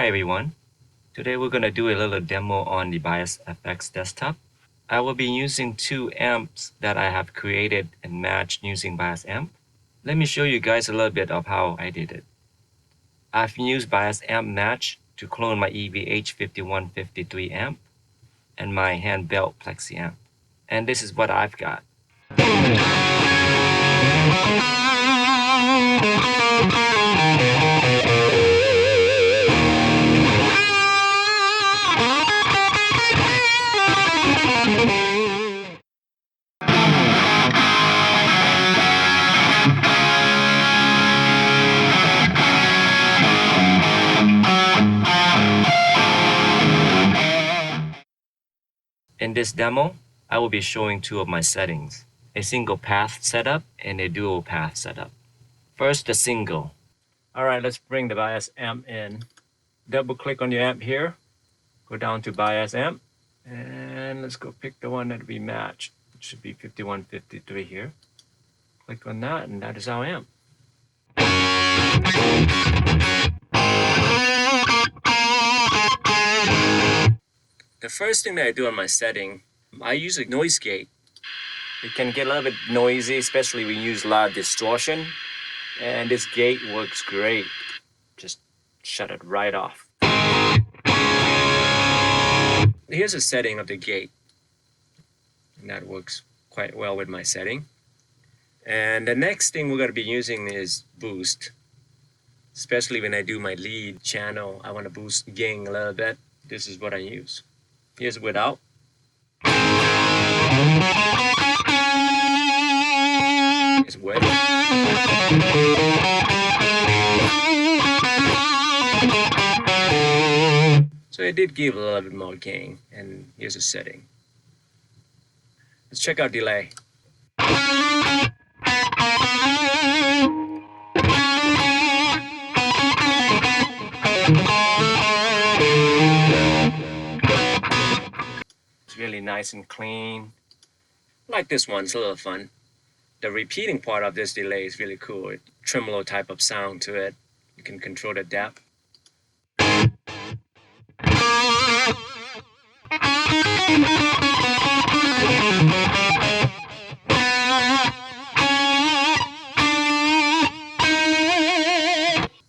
Hi everyone. Today we're going to do a little demo on the Bias FX desktop. I will be using two amps that I have created and matched using Bias Amp. Let me show you guys a little bit of how I did it. I've used Bias Amp Match to clone my EVH 5153 amp and my handbelt Plexi amp. And this is what I've got. In this demo, I will be showing two of my settings, a single path setup and a dual path setup. First, the single. All right, let's bring the Bias amp in. Double click on your amp here, go down to Bias amp, and let's go pick the one that we match. It should be 5153 here. Click on that, and that is our amp. The first thing that I do on my setting, I use a noise gate. It can get a little bit noisy, especially when you use a lot of distortion. And this gate works great. Just shut it right off. Here's a setting of the gate. And that works quite well with my setting. And the next thing we're going to be using is boost. Especially when I do my lead channel, I want to boost gain a little bit. This is what I use. Here's without. It's with. So it did give a little bit more gain, and here's a setting. Let's check out delay. It's really nice and clean. I like this one, it's a little fun. The repeating part of this delay is really cool. It tremolo type of sound to it. You can control the depth.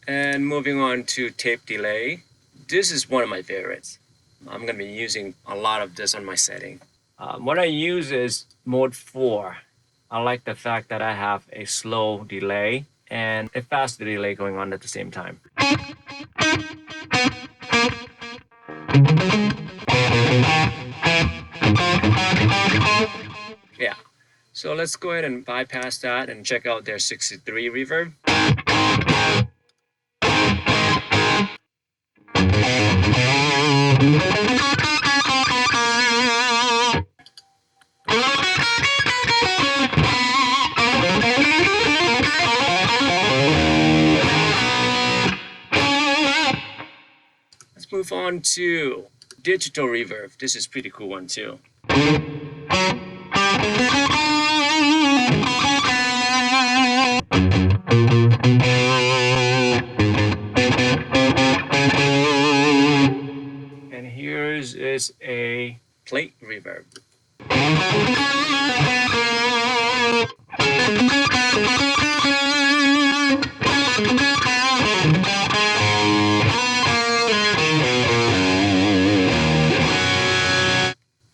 And moving on to tape delay. This is one of my favorites. I'm going to be using a lot of this on my setting. What I use is mode 4. I like the fact that I have a slow delay and a fast delay going on at the same time. Yeah, so let's go ahead and bypass that and check out their 63 reverb. Let's move on to digital reverb. This is a pretty cool one too. And here's is a plate reverb.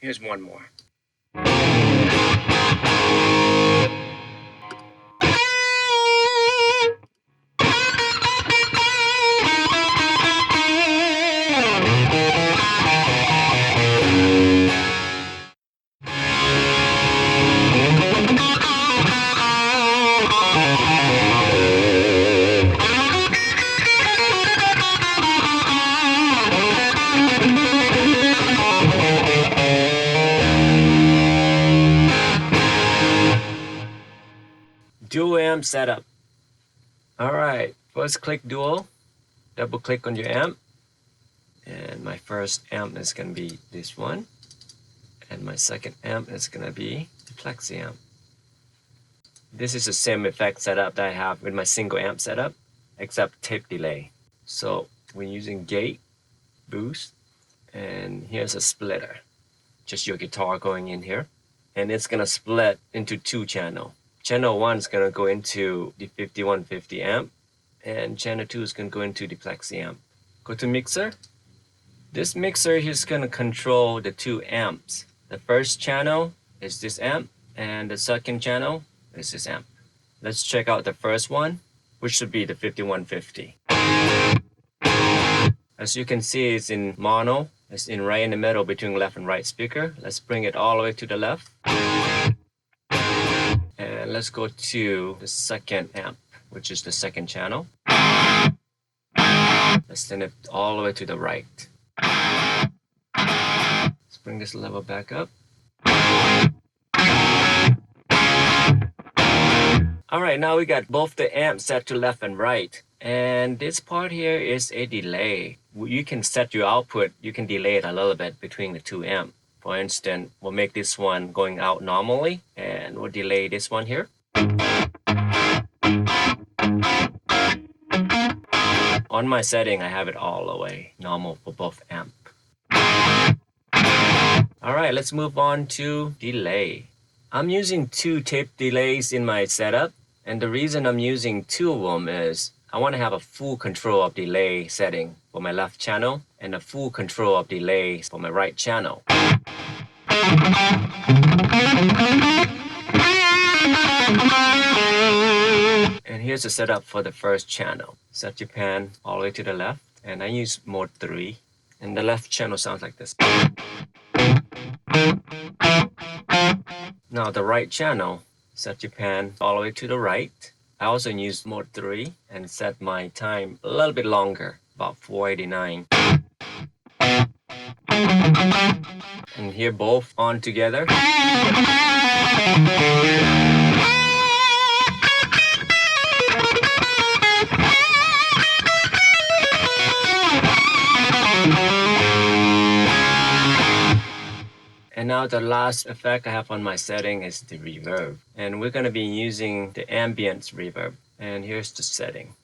Here's one more. Dual amp setup. All right, first click dual, double click on your amp. And my first amp is going to be this one. And my second amp is going to be the Plexi amp. This is the same effect setup that I have with my single amp setup, except tape delay. So when using gate, boost. And here's a splitter, just your guitar going in here. And it's gonna split into 2 channels. Channel 1 is gonna go into the 5150 amp, and channel 2 is gonna go into the Plexi amp. Go to mixer. This mixer is gonna control the 2 amps. The first channel is this amp, and the second channel is this amp. Let's check out the first one, which should be the 5150. As you can see, it's in mono. It's in right in the middle between left and right speaker. Let's bring it all the way to the left. And let's go to the second amp, which is the second channel. Let's send it all the way to the right. Let's bring this level back up. All right, now we got both the amps set to left and right. And this part here is a delay. You can set your output, you can delay it a little bit between the 2 amps. For instance, we'll make this one going out normally, and we'll delay this one here. On my setting, I have it all the way normal for both amps. All right, let's move on to delay. I'm using 2 tape delays in my setup, and the reason I'm using 2 of them is I want to have a full control of delay setting for my left channel and a full control of delay for my right channel. And here's the setup for the first channel. Set your pan all the way to the left, and I use mode 3, and the left channel sounds like this. Now the right channel, set your pan all the way to the right. I also use mode 3 and set my time a little bit longer, about 489. And here both on together. And now the last effect I have on my setting is the reverb. And we're going to be using the ambient reverb. And here's the setting.